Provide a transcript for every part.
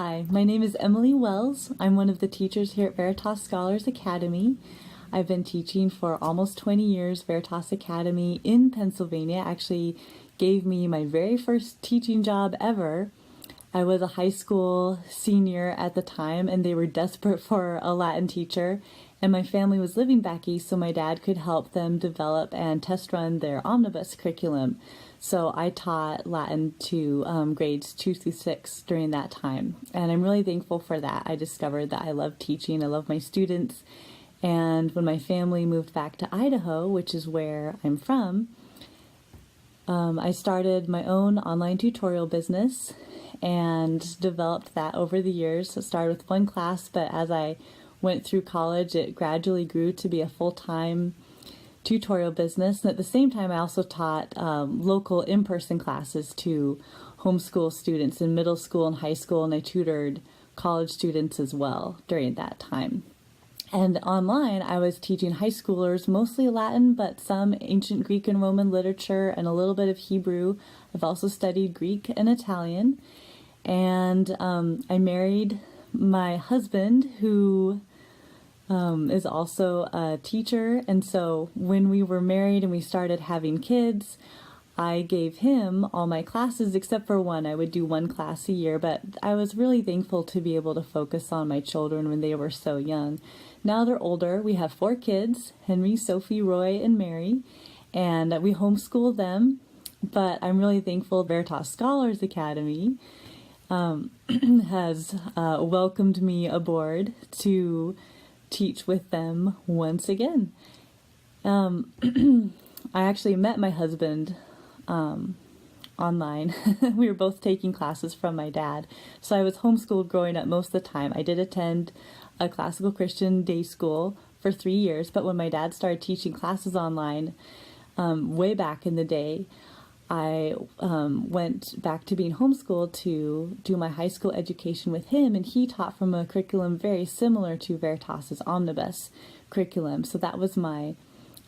Hi, my name is Emily Wells. I'm one of the teachers here at Veritas Scholars Academy. I've been teaching for almost 20 years. Veritas Academy in Pennsylvania actually gave me my very first teaching job ever. I was a high school senior at the time, and they were desperate for a Latin teacher, and my family was living back east, so my dad could help them develop and test run their omnibus curriculum. So I taught Latin to grades 2 through 6 during that time, and I'm really thankful for that. I discovered that I love teaching, I love my students, and when my family moved back to Idaho, which is where I'm from, I started my own online tutorial business and developed that over the years. So it started with one class, but as I went through college, it gradually grew to be a full-time tutorial business. And at the same time, I also taught local in-person classes to homeschool students in middle school and high school, and I tutored college students as well during that time. And online, I was teaching high schoolers, mostly Latin, but some ancient Greek and Roman literature and a little bit of Hebrew. I've also studied Greek and Italian. And I married my husband, who is also a teacher. And so when we were married and we started having kids, I gave him all my classes except for one. I would do one class a year, but I was really thankful to be able to focus on my children when they were so young. Now they're older. We have 4 kids, Henry, Sophie, Roy, and Mary, and we homeschool them. But I'm really thankful Veritas Scholars Academy has welcomed me aboard to teach with them once again. I actually met my husband online. We were both taking classes from my dad. So I was homeschooled growing up most of the time. I did attend a classical Christian day school for 3 years, but when my dad started teaching classes online way back in the day, I went back to being homeschooled to do my high school education with him, and he taught from a curriculum very similar to Veritas's omnibus curriculum. So that was my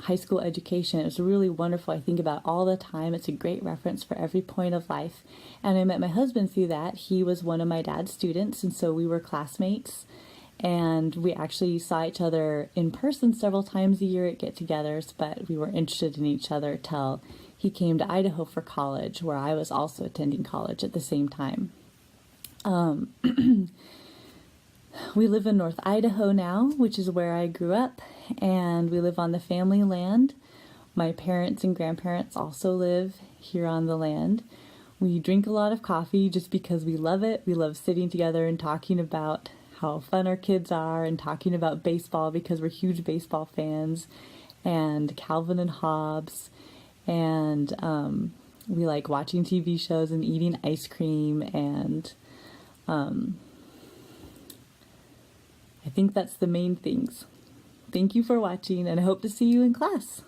high school education. It was really wonderful. I think about all the time. It's a great reference for every point of life. And I met my husband through that. He was one of my dad's students, and so we were classmates. And we actually saw each other in person several times a year at get-togethers, but we were interested in each other till he came to Idaho for college, where I was also attending college at the same time. We live in North Idaho now, which is where I grew up, and we live on the family land. My parents and grandparents also live here on the land. We drink a lot of coffee just because we love it. We love sitting together and talking about how fun our kids are and talking about baseball because we're huge baseball fans, and Calvin and Hobbes, and we like watching TV shows and eating ice cream, and I think that's the main things. Thank you for watching, and I hope to see you in class.